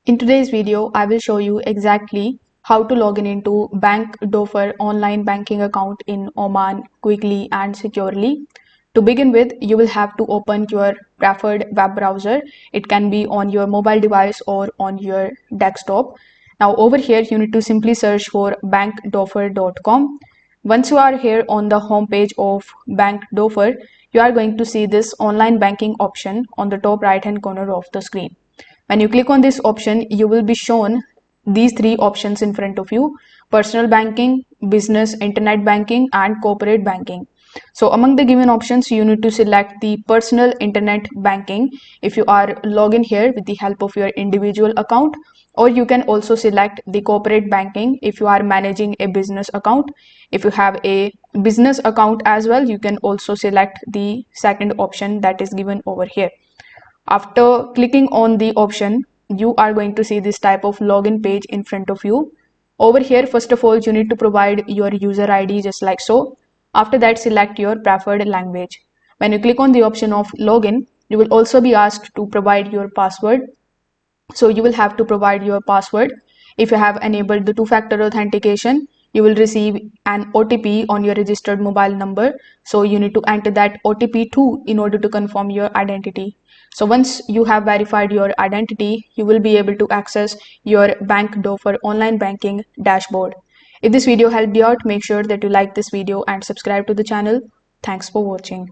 In today's video, I will show you exactly how to log in into Bank Dhofar online banking account in Oman quickly and securely. To begin with, you will have to open your preferred web browser. It can be on your mobile device or on your desktop. Now over here, you need to simply search for bankdhofar.com. Once you are here on the home page of Bank Dhofar, you are going to see this online banking option on the top right hand corner of the screen. When you click on this option, you will be shown these three options in front of you: personal banking, business internet banking, and corporate banking. So among the given options, you need to select the personal internet banking if you are logged in here with the help of your individual account, or you can also select the corporate banking if you are managing a business account. If you have a business account as well, you can also select the second option that is given over here. After clicking on the option, you are going to see this type of login page in front of you. Over here, first of all, you need to provide your user ID just like so. After that, select your preferred language. When you click on the option of login, you will also be asked to provide your password. So you will have to provide your password. If you have enabled the two-factor authentication, you will receive an OTP on your registered mobile number. So you need to enter that OTP too in order to confirm your identity. So once you have verified your identity, you will be able to access your Bank Dhofar online banking dashboard. If this video helped you out, make sure that you like this video and subscribe to the channel. Thanks for watching.